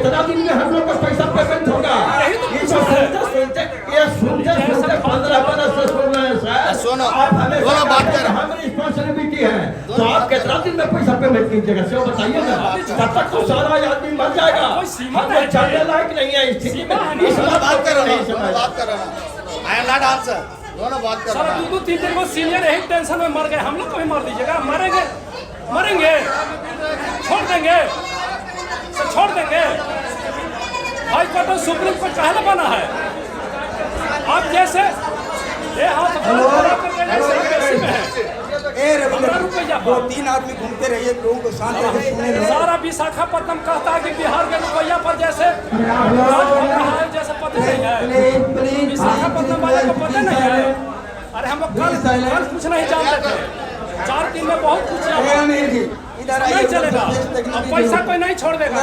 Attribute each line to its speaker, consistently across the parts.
Speaker 1: कितना दिन में हम लोग का पैसा पेमेंट होगा? ये सुनते 15 बरस से सुन रहे हैं सर।
Speaker 2: सुनो,
Speaker 1: आप हमें
Speaker 2: दोनों बात कर रहे हैं।
Speaker 1: हमारी रिस्पॉन्सिबिलिटी है, तो आप कितना दिन में पैसा पेमेंट कीजिएगा सो बताइए ना। तब तक तो सारा आदमी मर जाएगा, हम लोग चलने लायक नहीं है स्थिति में। इस
Speaker 2: बात कर रहे हैं, आई एम नॉट आंसर, दोनों बात कर रहे हैं।
Speaker 3: 2-3 को सीनियर यही टेंशन में मर गए, हम लोग को भी मार दीजिएगा। मरेंगे छोड़ देंगे सर, छोड़ देंगे। हाई कोर्ट और सुप्रीम कोर्ट काहे ना बना है? आप जैसे ये हाथ रुपया
Speaker 4: 2-3 आदमी घूमते रहिए, लोगों को शांत रहिए, सुने रहिए।
Speaker 3: सारा विशाखापट्टनम कहता है कि बिहार के रुपया पर जैसे पता नहीं है, विशाखापट्टनम वाले को पता नहीं है। अरे हम लोग कल कुछ नहीं जानते थे, 4 दिन में बहुत कुछ नहीं चलेगा। अब पैसा कोई नहीं छोड़ देगा।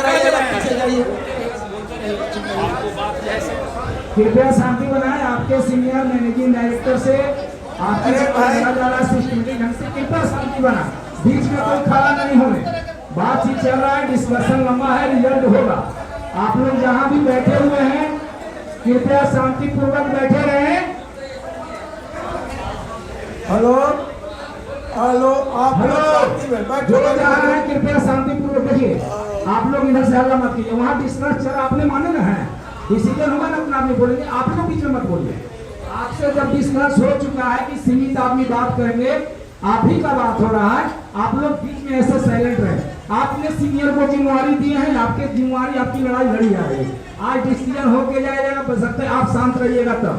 Speaker 5: कृपया शांति बनाए। आपके सीनियर मैनेजिंग डायरेक्टर से आपके सिस्टमेटिक ढंग से कृपया शांति बना। बीच में कोई खड़ा नहीं होने, बातचीत चल रहा है, डिस्कशन लंबा है, रिजल्ट होगा। आप लोग जहाँ भी बैठे हुए हैं कृपया शांतिपूर्वक बैठे रहें।
Speaker 4: हेलो, आप
Speaker 5: जो जहाँ है कृपया शांतिपूर्वक बैठिए। आप लोग इधर से हल्ला मत कीजिए। वहाँ डिस्कस चल, आपने माने ना है, डिसीजन होगा ना, अपना आदमी बोलेंगे, आप लोग बीच में मत बोलिए। आपसे जब डिस्कस हो चुका है कि सीमित आदमी बात करेंगे, आप ही का बात हो रहा है, आप लोग बीच में ऐसे साइलेंट रहे। आपने सीनियर को जिम्मेवारी दी है, आपके जिम्मेवारी, आपकी लड़ाई लड़ी जा रही है। आज डिसीजन होके जाएगा, बशर्ते आप शांत रहिएगा तब,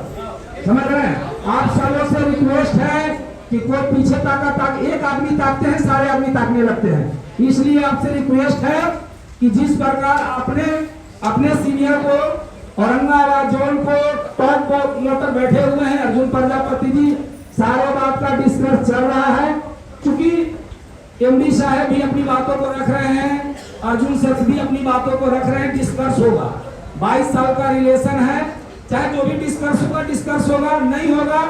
Speaker 5: समझ रहे हैं। आप सबों से रिक्वेस्ट है कि कोई पीछे एक आदमी ताकते हैं, सारे आदमी ताकने लगते हैं। इसलिए आपसे रिक्वेस्ट है कि जिस प्रकार आपने अपने सीनियर को औरंगाबाद जोन को टॉप मोटर बैठे हुए हैं अर्जुन प्रजापति जी, सारे बात का डिस्कस चल रहा है। क्योंकि एमडी साहब भी अपनी बातों को रख रहे हैं, अर्जुन सर भी अपनी बातों को रख रहे हैं, डिस्कस होगा। 22 साल का रिलेशन है, चाहे जो भी डिस्कस होगा, नहीं होगा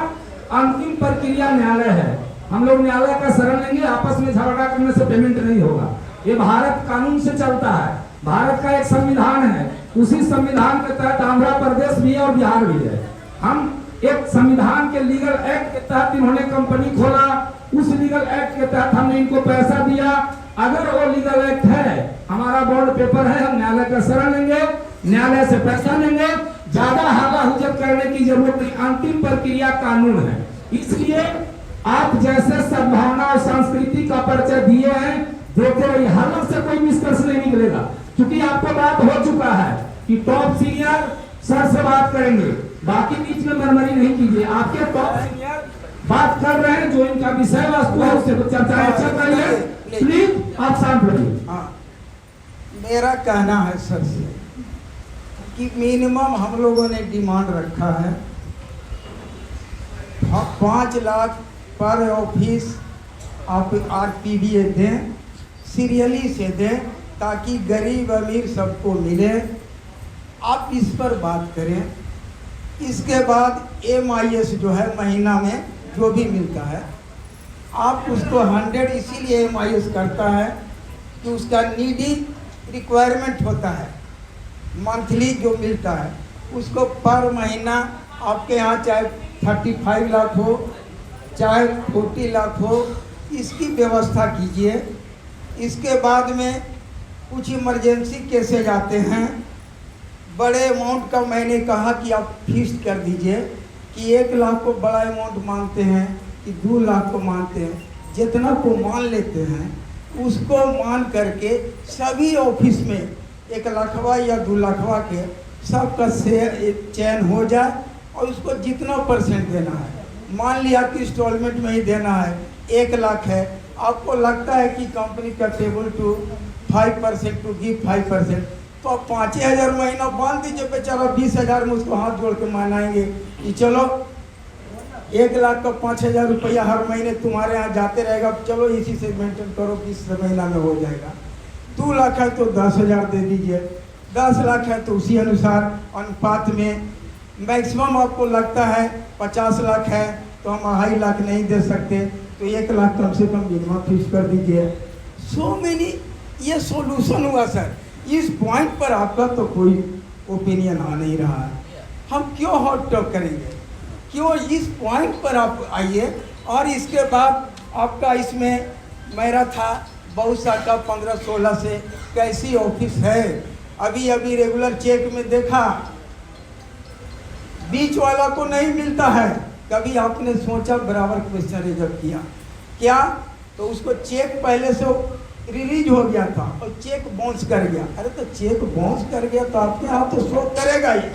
Speaker 5: अंतिम प्रक्रिया न्यायालय है। हम लोग न्यायालय का शरण लेंगे, आपस में झगड़ा करने से पेमेंट नहीं होगा। ये भारत कानून से चलता है, भारत का एक संविधान है, उसी संविधान के तहत आंध्र प्रदेश भी है और बिहार भी है। हम एक संविधान के लीगल एक्ट के तहत इन्होंने कंपनी खोला, उस लीगल एक्ट के तहत हमने इनको पैसा दिया। अगर वो लीगल एक्ट है, हमारा बॉन्ड पेपर है, हम न्यायालय का शरण लेंगे, न्यायालय से पैसा लेंगे। ज्यादा हल्ला हुज्जत करने की जरूरत नहीं, अंतिम प्रक्रिया कानून है। इसलिए आप जैसे सद्भावना और संस्कृति का परिचय दिए हैं, देखते रहिए, हल्ला से कोई निष्कर्ष नहीं निकलेगा। क्योंकि आपको बात हो चुका है कि टॉप सीनियर सर से बात करेंगे, बाकी बीच में मरमरी नहीं कीजिए। आपके टॉप सीनियर बात कर रहे हैं, जो इनका विषय वस्तु है उससे चर्चा चल रही है, प्लीज आप शांत रहिए।
Speaker 4: मेरा कहना है सर से कि मिनिमम हम लोगों ने डिमांड रखा है 5 लाख पर ऑफिस आप आरपीडीए दें, सीरियली से दें, ताकि गरीब अमीर सबको मिले। आप इस पर बात करें। इसके बाद एमआईएस जो है महीना में जो भी मिलता है, आप उसको 100 इसीलिए एमआईएस करता है कि उसका नीडी रिक्वायरमेंट होता है, मंथली जो मिलता है उसको पर महीना आपके यहाँ चाहे 35 लाख हो चाहे 40 लाख हो, इसकी व्यवस्था कीजिए। इसके बाद में कुछ इमरजेंसी केसेज आते हैं, बड़े अमाउंट का मैंने कहा कि आप फिक्स कर दीजिए कि 1 लाख को बड़ा अमाउंट मानते हैं कि 2 लाख को मानते हैं, जितना को मान लेते हैं उसको मान करके सभी ऑफिस में 1 लाखवा या 2 लाखवा के सबका चयन हो जाए और उसको जितना परसेंट देना है, मान लिया कि इंस्टॉलमेंट में ही देना है 1 लाख है, आपको लगता है कि कंपनी का टेबल टू 5% टू गिव 5%, तो आप 5,000 महीना बांध दीजिए, बेचारा 20,000 में उसको हाथ जोड़ के मनाएंगे कि चलो 1 लाख का 5,000 रुपया हर महीने तुम्हारे यहाँ जाते रहेगा, चलो इसी से मेंटेन करो, 20 महीना में हो जाएगा। 2 लाख है तो 10,000 दे दीजिए, 10 लाख है तो उसी अनुसार अनुपात में मैक्सिमम आपको लगता है 50 लाख है तो हम 2.5 लाख नहीं दे सकते, तो 1 लाख कम से कम मिनिमम फिक्स कर दीजिए। सो मेनी ये सॉल्यूशन हुआ सर। इस पॉइंट पर आपका तो कोई ओपिनियन आ नहीं रहा है। हम क्यों हॉट टॉक करेंगे? क्यों इस पॉइंट पर आप आइए। और इसके बाद आपका इसमें मेरा था बहुत सा का 15-16 से कैसी ऑफिस है। अभी अभी रेगुलर चेक में देखा बीच वाला को नहीं मिलता है। कभी आपने सोचा बराबर क्वेश्चन रिजर्व किया क्या? तो उसको चेक पहले से रिलीज हो गया था और चेक बाउंस कर गया। अरे तो चेक बाउंस कर गया तो आपके यहाँ तो शो करेगा ही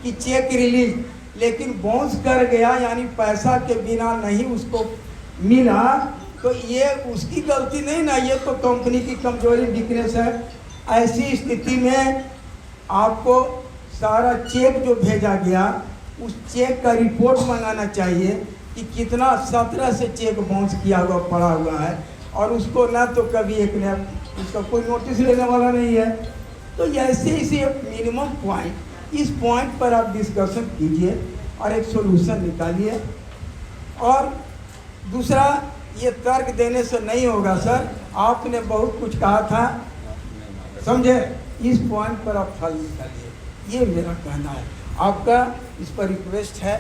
Speaker 4: कि चेक रिलीज, लेकिन बाउंस कर गया यानी पैसा के बिना नहीं उसको मिला, तो ये उसकी गलती नहीं ना, ये तो कंपनी की कमजोरी वीकनेस है। ऐसी स्थिति में आपको सारा चेक जो भेजा गया उस चेक का रिपोर्ट मंगाना चाहिए कि कितना 17 से चेक बाउंस किया हुआ पड़ा हुआ है, और उसको ना तो कभी एक ने उसका कोई नोटिस लेने वाला नहीं है। तो ऐसे इसे मिनिमम पॉइंट, इस पॉइंट पर आप डिस्कशन कीजिए और एक सोल्यूशन निकालिए। और दूसरा, ये तर्क देने से नहीं होगा सर, आपने बहुत कुछ कहा था, समझे? इस पॉइंट पर आप फल निकालिए, ये मेरा कहना है। आपका इस पर रिक्वेस्ट है,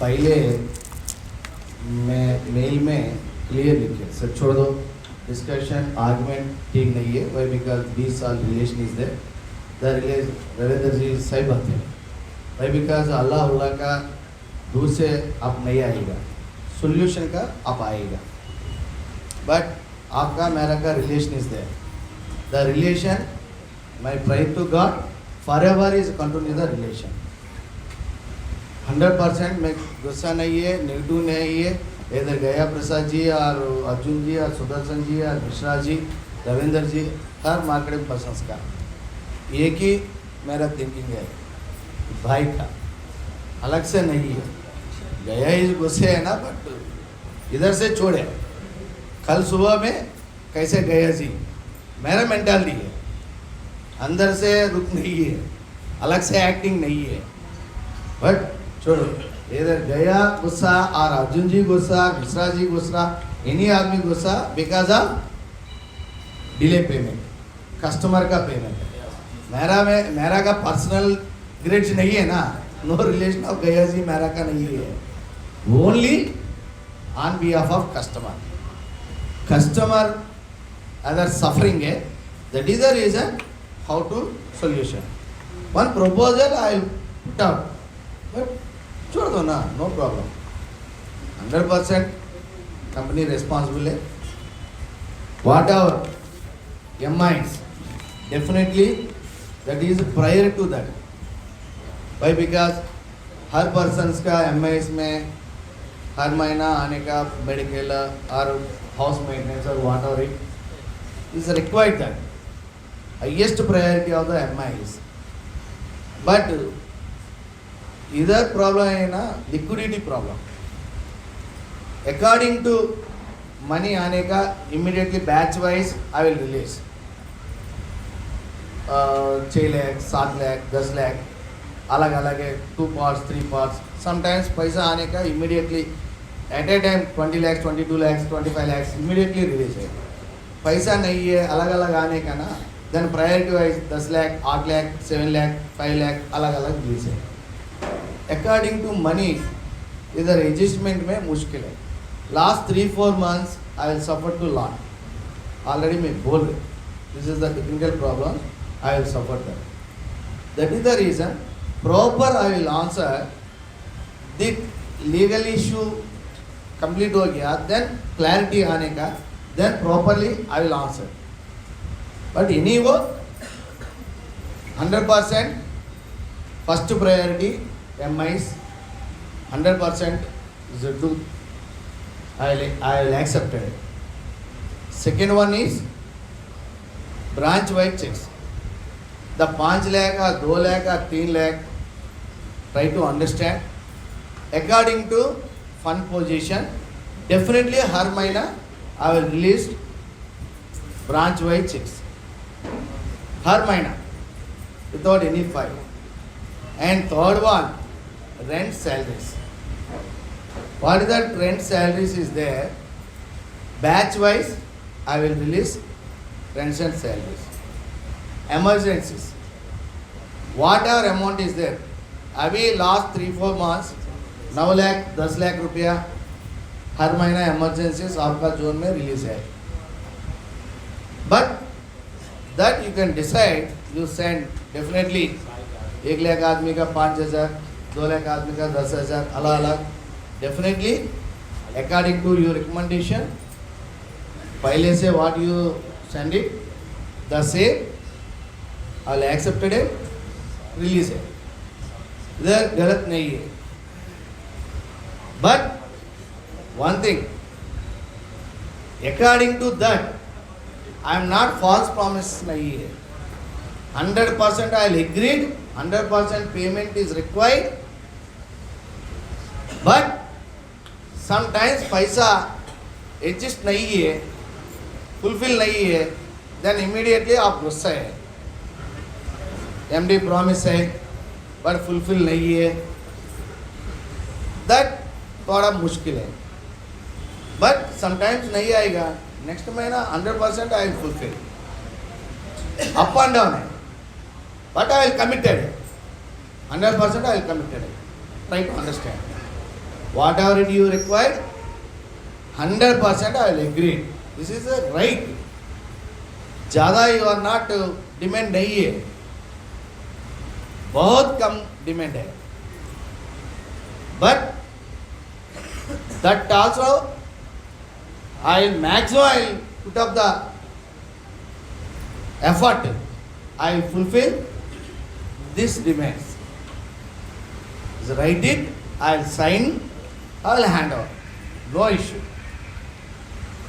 Speaker 2: पहले मैं मेल में क्लियर लिखे सर, छोड़ दो डिस्कशन आर्गुमेंट ठीक नहीं है। वही बिकॉज 20 साल relation is there, the Ravindra ji सही बात है। वही बिकॉज अल्लाह का दूर से आप नहीं आएगा, सोल्यूशन का आप आएगा। बट आपका मेरा का relation is there, the relation my pray to god for ever is continue the relation. 100% में गुस्सा नहीं है, नेगेटिव नहीं है। इधर गया प्रसाद जी और अर्जुन जी और सुदर्शन जी और मिश्रा जी, रविंदर जी, हर मार्केटिंग पर्सन्स का एक ही मेरा थिंकिंग है भाई का, अलग से नहीं है। गया ही गुस्से है ना, बट इधर से छोड़े। कल सुबह में कैसे गया जी, मेरा मेंटालिटी है, अंदर से रुक नहीं है, अलग से एक्टिंग नहीं है। बट छोड़ो, इधर गया गुस्सा और अर्जुन जी गुस्सा, मिश्रा जी गुस्सा, इन्हीं आदमी गुस्सा because of delay payment, customer का पेमेंट। मेरा का पर्सनल ग्रेड्स नहीं है ना, नो रिलेशन ऑफ गया जी मेरा का नहीं है, only on behalf of customer. Customer other suffering है, that is the reason how to solution. One proposal I put out, but छोड़ दो ना, नो प्रॉब्लम। 100% कंपनी रिस्पॉन्सिबल है। Whatever MIs, definitely that is prior to that. भाई because हर persons का MIs में हर महीना आने का मेडिकल और हाउस मेंटेनेंस और whatever it is required, that highest priority of the MIs। But इधर प्रॉब्लम है ना, liquidity problem. According to money आने का immediately batch wise I will release 6 lakh 7 lakh 10 lakh अलग अलग है, 2 parts 3 parts। समटाइम्स पैसा आने का immediately at a time 20 lakhs 22 lakhs 25 lakhs immediately release है। पैसा नहीं है अलग अलग आने का ना, then priority wise 10 lakh 8 lakh 7 lakh 5 lakh अलग अलग रिलीज है। अकॉर्डिंग टू मनी इधर एडजस्टमेंट में मुश्किल है। Last 3-4 months I will suffer to lot. Already मैं बोल रही, this is the technical problem, I will suffer that is the reason. Proper I will answer the legal issue complete हो गया, then clarity आने का, then properly I will answer. But any वो 100% first priority MIs 100% do I will accept it. Second one is branch wide checks. The 5 lakh or 2 lakh or 3 lakh, try to understand according to fund position. Definitely हर महीना I will release branch wide checks हर महीना without any file. And third one, rent salaries. What is the rent salaries is there? Batch wise, I will release rents and salaries. Emergencies. Whatever amount is there. अभी last 3-4 months 9 lakh 10 lakh रुपया हर महीना emergencies आपका zone में release है. But that you can decide, you send definitely 1 lakh आदमी का 5,000, 2 लाख आदमी का 10,000 अलग अलग. Definitely according to your recommendation. पहले से what you send it, the same, I'll accepted it, release it. इधर गलत नहीं है. But one thing, according to that, I am not false promise नहीं है. 100% I'll agreed, 100% payment is required. But sometimes पैसा adjust नहीं है, fulfill नहीं है, then immediately आप गुस्सा है. MD promise है, but fulfill नहीं है. That थोड़ा मुश्किल है. But sometimes नहीं आएगा. Next महीना 100% I will fulfill. Up and down है. But I will committed है. 100% I will committed है. Try to understand. Whatever it you require, 100% I will agree. This is a right. ज़्यादा you are not demand नहीं है. बहुत कम demand है. But that also I will maximum I will put up the effort. I will fulfill this demands. Is write it. I will sign. I will hand over. No issue.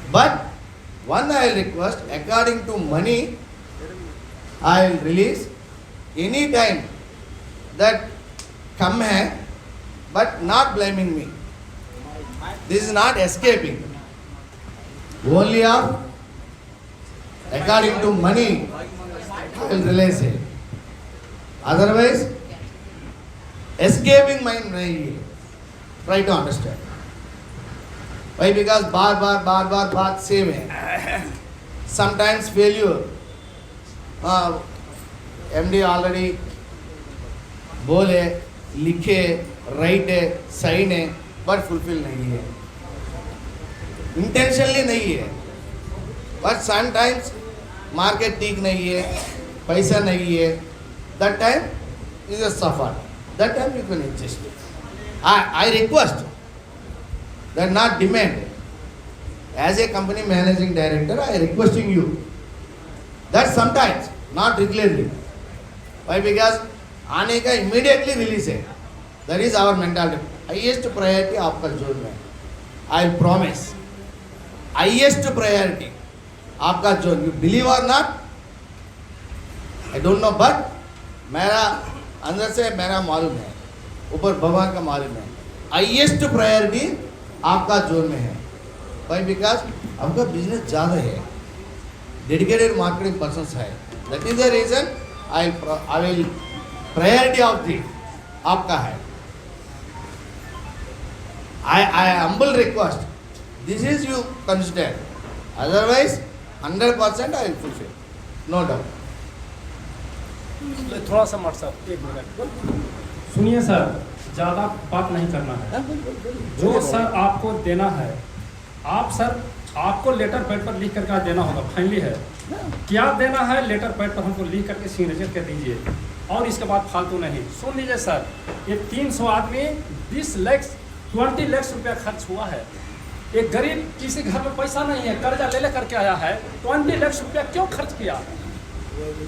Speaker 2: But one I will request, according to money, I will release any time that come hai, but not blaming me. This is not escaping. Only of according to money, I will release it. Otherwise, escaping mind nahi hai. Try to understand. Why? Because बार बात same है. Sometimes failure. MD already बोले, लिखे, write है, sign है, but fulfill नहीं है. Intentionally नहीं है. But sometimes market ठीक नहीं है, पैसा नहीं है. That time is a suffer. That time you can adjust. I request that not demand. As a company managing director, I requesting you that sometimes, not regularly. Why? Because आने का immediately release है. That is our mentality. Highest priority आपका zone में. I promise. Highest priority आपका zone. You believe or not? I don't know, but मेरा अंदर से मेरा मालूम है. ऊपर भगवान का मालूम है. हाईएस्ट प्रायोरिटी आपका जोन में है. वाई? बिकॉज आपका बिजनेस ज़्यादा है, डेडिकेटेड मार्केटिंग पर्सन्स है. That is the reason I will priority of the आपका है. I humble request this is you consider. Otherwise 100% I will fulfil, no doubt.
Speaker 3: थोड़ा सा मत सर, एक मिनट सुनिए सर, ज़्यादा बात नहीं करना है. जो सर आपको देना है, आप सर आपको लेटर पैड पर लिख करके देना होगा. फाइनली है क्या देना है, लेटर पैड पर हमको लिख करके सिग्नेचर कर दीजिए. और इसके बाद फालतू नहीं. सुन लीजिए सर, ये 300 आदमी 20 लाख 20 लाख रुपया खर्च हुआ है. एक गरीब किसी घर में पैसा नहीं है, कर्जा ले करके आया है, 20 लाख रुपया क्यों खर्च किया?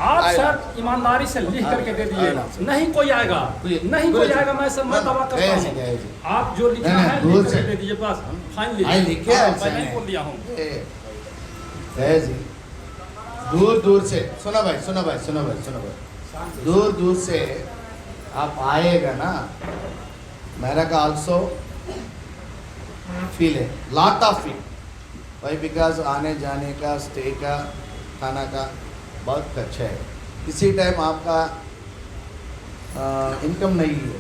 Speaker 3: आप सर ईमानदारी से लिख करके दे दिए. नहीं कोई आएगा, नहीं कोई आएगा. मैं सब मैं दावा करता हूँ. आप जो लिखना है लिख करके दे दीजिए बस. फाइनली पहले ही बोल दिया हूँ.
Speaker 2: दूर दूर से सुनो भाई, दूर दूर से आप आएगा ना, मेरा का आल्सो फील है, लॉट ऑफ फील. भाई बिकॉज आने जाने का, स्टे का, खाना का बहुत खर्चा है. किसी टाइम आपका इनकम नहीं है,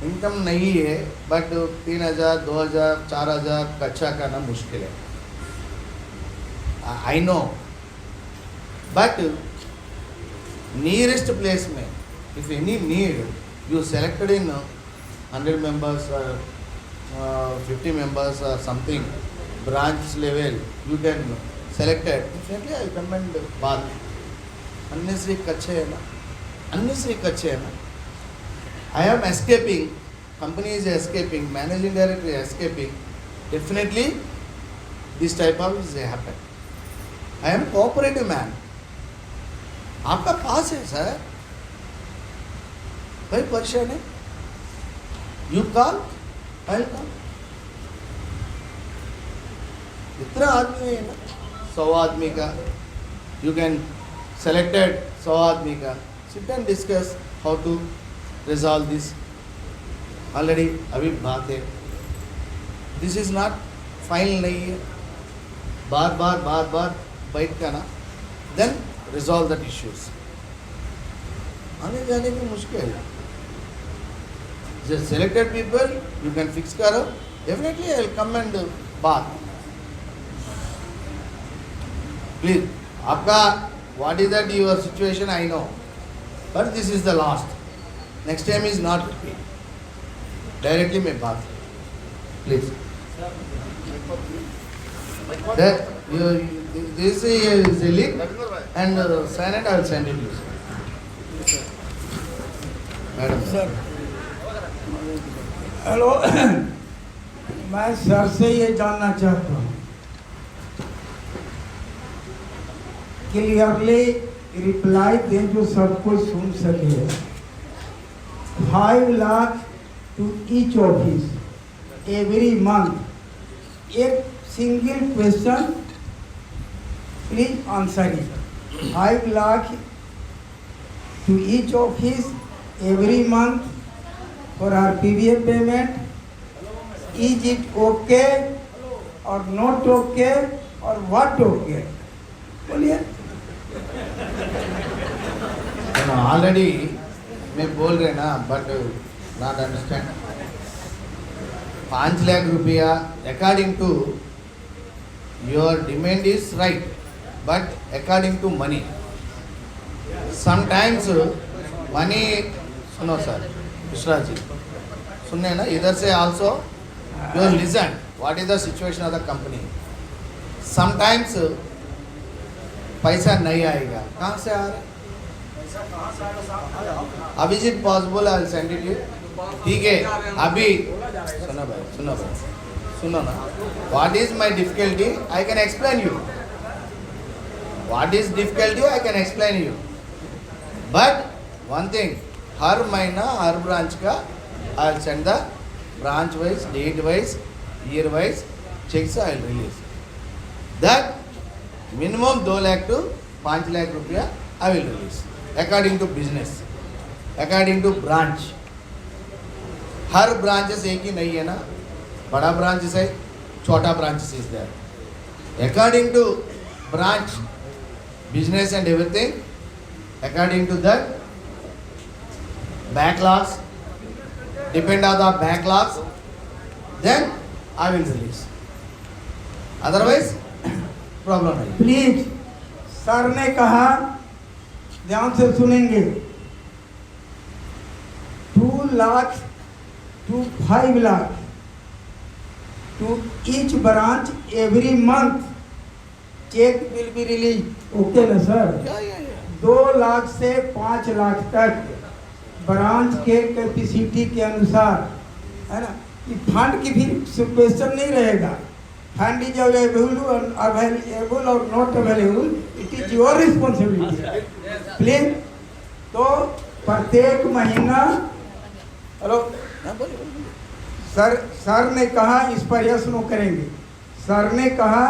Speaker 2: इनकम नहीं है, बट 3000, 2000, 4000 कच्चा करना मुश्किल है. I know, but nearest place में, if any need, you selected in 100 members or 50 members or something, branch level, you can select it. Definitely I recommend बात. Unnecessary कच्चे है ना, unnecessary कच्चे है ना. I am escaping, company is escaping, managing director is escaping. Definitely this type of is happen. I am cooperative man. आपका पास है sir, भाई परेशान है, यू कॉल, आई कॉल. इतना आदमी है ना, 100 आदमी का, यू कैन सेलेक्टेड 100 आदमी का, sit and discuss how to resolve this. Already अभी बात है, दिस इज नॉट फाइनल नहीं है, बार बार बैठ का ना, देन रिजॉल्व दैट इश्यूज. आने जाने की मुश्किल है. Just selected people you can fix करो, definitely I will come and बात. प्लीज आपका what is that your situation I know, but this is the last. Next time is not repeat. Directly मैं बात, please. That this is a link and sign it. I will send it to you, madam.
Speaker 4: Sir hello, मैं sir से ये जानना चाहता हूँ, clearly reply दें जो सब कोई सुन सके. 5 lakh to each office every month. एक single question please answer it. 5 lakh to each office every month for our PVA payment. Is it okay और नॉट ओके और व्हाट ओके? बोलिए.
Speaker 2: ऑलरेडी मैं बोल रहे ना, बट नॉट अंडरस्टैंड. 5 लाख रुपया according to your demand is right, but according to money sometimes money. सुनो sir, Mishra ji सुनने ना, इधर से also you listen what is the situation of the company. Sometimes पैसा नहीं आएगा, कहाँ से आ रहा है? अभी is it possible I will send it you. ठीक है, अभी सुनो ना. What is my difficulty I can explain you. What is difficulty I can explain you. But one thing, हर महीना हर ब्रांच का I will send the branch wise, date wise, year wise cheques I will release. That minimum 2 lakh to 5 lakh रुपया I will release according to business, according to branch. हर branches एक ही नहीं है ना, बड़ा ब्रांचेस है, छोटा branches is there. According to branch business and everything, according to that backlogs, depend on the backlogs, then I will release. Otherwise problem है.
Speaker 4: प्लीज, सर ने कहा, ध्यान से सुनेंगे, 2 lakh to 5 lakh to each branch every month. Cheque will be release. Okay ना sir? 2 lakh से 5 लाख तक branch के कैपेसिटी के अनुसार, है ना. कि फंड की भी क्वेश्चन नहीं रहेगा. फंड इज अवेलेबल और not available, it is your responsibility. Please. तो प्रत्येक महीना, हेलो सर ने कहा इस पर यस नो करेंगे. सर ने कहा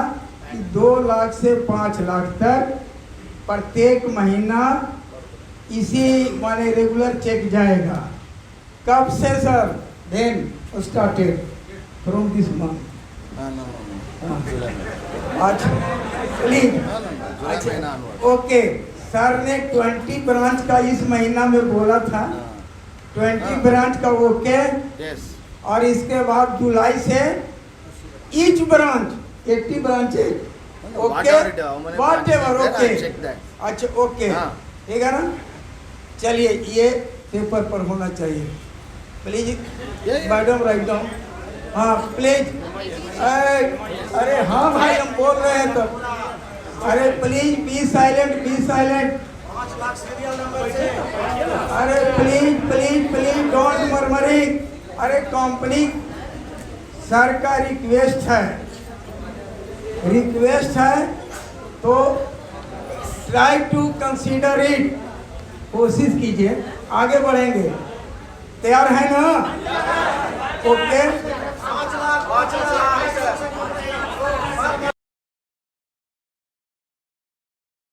Speaker 4: कि 2 लाख से 5 लाख तक प्रत्येक महीना इसी माने रेगुलर चेक जाएगा. कब से sir? Then started from this month. अच्छा प्लीज. ओके, सर ने 20 ब्रांच का इस महीना में बोला था. 20 ब्रांच का ओके।
Speaker 2: Yes.
Speaker 4: और इसके बाद जुलाई से ईच ब्रांच 80 ब्रांच है ओके, वॉट एवर ओके। अच्छा ओके,
Speaker 2: हाँ।
Speaker 4: ठीक है ना। चलिए ये पेपर पर होना चाहिए प्लीज मैडम, राइट डाउन। हाँ प्लीज। अरे हाँ भाई हम बोल रहे हैं तो, अरे please be silent, be silent. अरे please please please don't murmuring. अरे कंपनी सर का रिक्वेस्ट है तो ट्राई टू कंसीडर इट, कोशिश कीजिए, आगे बढ़ेंगे। तैयार है ना? ओके।